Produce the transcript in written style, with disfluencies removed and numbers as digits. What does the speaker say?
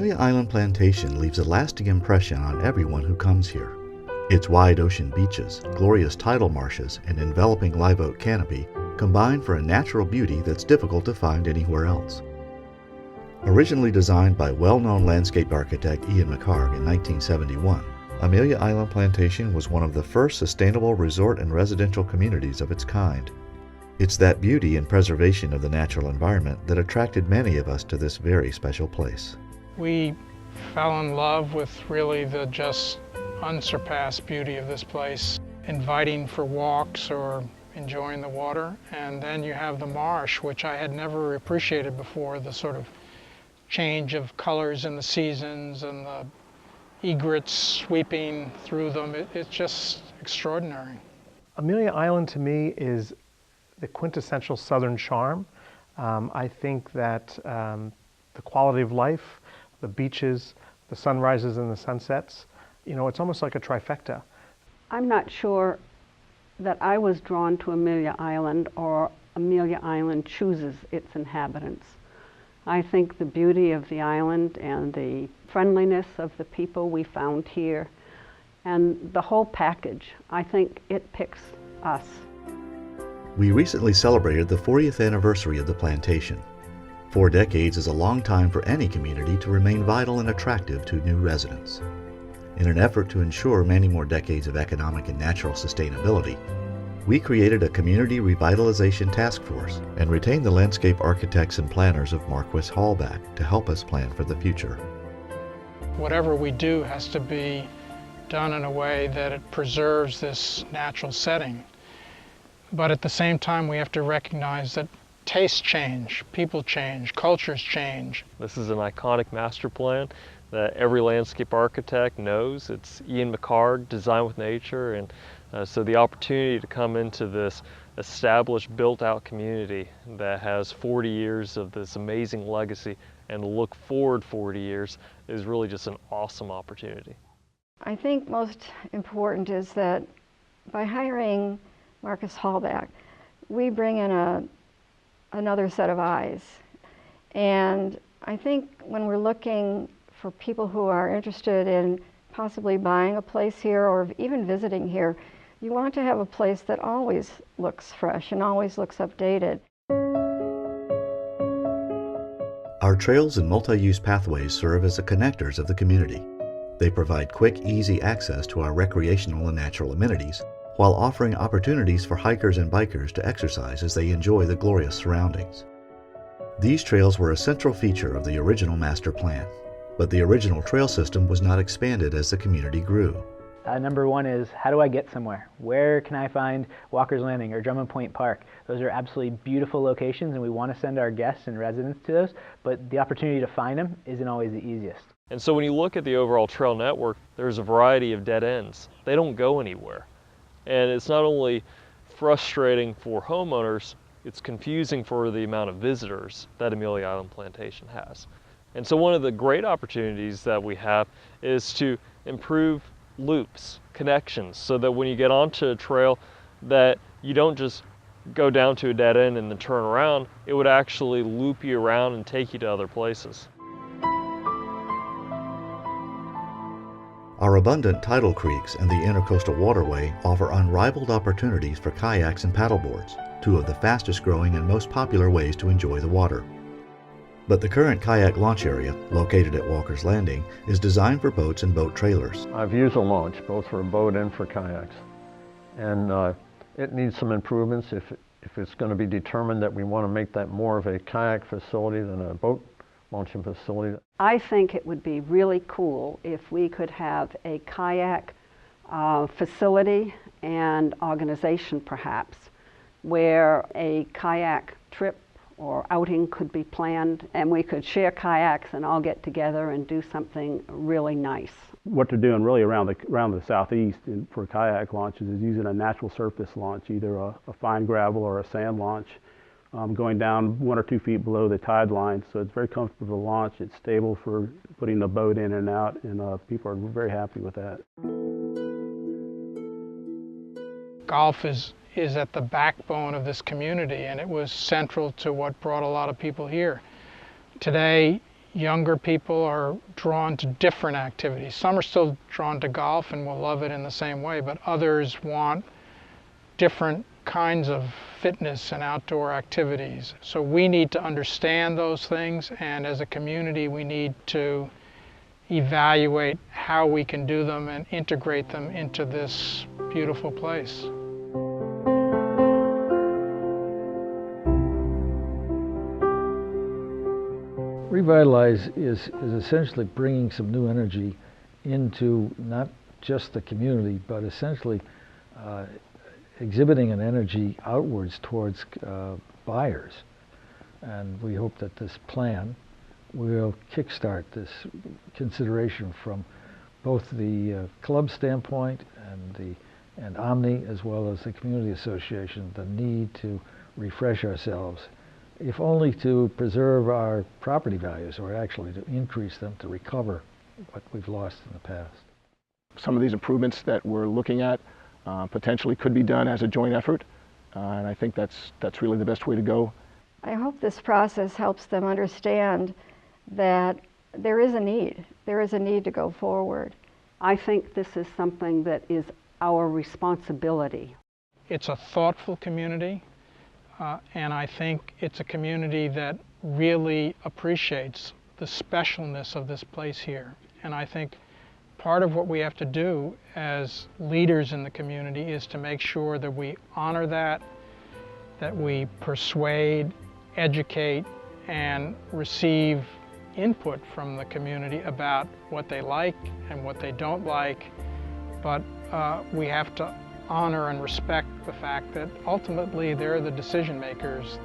Amelia Island Plantation leaves a lasting impression on everyone who comes here. Its wide ocean beaches, glorious tidal marshes, and enveloping live oak canopy combine for a natural beauty that's difficult to find anywhere else. Originally designed by well-known landscape architect Ian McHarg in 1971, Amelia Island Plantation was one of the first sustainable resort and residential communities of its kind. It's that beauty and preservation of the natural environment that attracted many of us to this very special place. We fell in love with really the just unsurpassed beauty of this place, inviting for walks or enjoying the water. And then you have the marsh, which I had never appreciated before, the sort of change of colors in the seasons and the egrets sweeping through them. It's just extraordinary. Amelia Island to me is the quintessential Southern charm. I think that the quality of life, the beaches, the sunrises and the sunsets, it's almost like a trifecta. I'm not sure that I was drawn to Amelia Island or Amelia Island chooses its inhabitants. I think the beauty of the island and the friendliness of the people we found here and the whole package, I think it picks us. We recently celebrated the 40th anniversary of the plantation. 4 decades is a long time for any community to remain vital and attractive to new residents. In an effort to ensure many more decades of economic and natural sustainability, we created a Community Revitalization Task Force and retained the landscape architects and planners of Marquis Hallback to help us plan for the future. Whatever we do has to be done in a way that it preserves this natural setting. But at the same time, we have to recognize that tastes change, people change, cultures change. This is an iconic master plan that every landscape architect knows. It's Ian McHarg, Design with Nature, and so the opportunity to come into this established, built-out community that has 40 years of this amazing legacy and look forward 40 years is really just an awesome opportunity. I think most important is that by hiring Marquis Hallback, we bring in another set of eyes. And I think when we're looking for people who are interested in possibly buying a place here or even visiting here, you want to have a place that always looks fresh and always looks updated. Our trails and multi-use pathways serve as the connectors of the community. They provide quick, easy access to our recreational and natural amenities, while offering opportunities for hikers and bikers to exercise as they enjoy the glorious surroundings. These trails were a central feature of the original master plan, but the original trail system was not expanded as the community grew. Number one is, how do I get somewhere? Where can I find Walker's Landing or Drummond Point Park? Those are absolutely beautiful locations and we want to send our guests and residents to those, but the opportunity to find them isn't always the easiest. And so when you look at the overall trail network, there's a variety of dead ends. They don't go anywhere. And it's not only frustrating for homeowners, it's confusing for the amount of visitors that Amelia Island Plantation has. And so one of the great opportunities that we have is to improve loops, connections, so that when you get onto a trail that you don't just go down to a dead end and then turn around, it would actually loop you around and take you to other places. Our abundant tidal creeks and the Intercoastal Waterway offer unrivaled opportunities for kayaks and paddleboards, 2 of the fastest growing and most popular ways to enjoy the water. But the current kayak launch area, located at Walker's Landing, is designed for boats and boat trailers. I've used a launch, both for a boat and for kayaks. And it needs some improvements if it's going to be determined that we want to make that more of a kayak facility than a boat launching facility. I think it would be really cool if we could have a kayak facility and organization perhaps, where a kayak trip or outing could be planned and we could share kayaks and all get together and do something really nice. What they're doing really around the southeast for kayak launches is using a natural surface launch, either a fine gravel or a sand launch, going down 1 or 2 feet below the tide line. So it's very comfortable to launch. It's stable for putting the boat in and out, and people are very happy with that. Golf is at the backbone of this community, and it was central to what brought a lot of people here. Today, younger people are drawn to different activities. Some are still drawn to golf and will love it in the same way, but others want different kinds of fitness and outdoor activities. So we need to understand those things, and as a community we need to evaluate how we can do them and integrate them into this beautiful place. Revitalize is essentially bringing some new energy into not just the community, but essentially exhibiting an energy outwards towards buyers. And we hope that this plan will kickstart this consideration from both the club standpoint and Omni, as well as the community association, the need to refresh ourselves, if only to preserve our property values, or actually to increase them, to recover what we've lost in the past. Some of these improvements that we're looking at potentially could be done as a joint effort, and I think that's really the best way to go. I hope this process helps them understand that there is a need. There is a need to go forward. I think this is something that is our responsibility. It's a thoughtful community, and I think it's a community that really appreciates the specialness of this place here. And I think part of what we have to do as leaders in the community is to make sure that we honor that we persuade, educate, and receive input from the community about what they like and what they don't like. But we have to honor and respect the fact that ultimately they're the decision makers.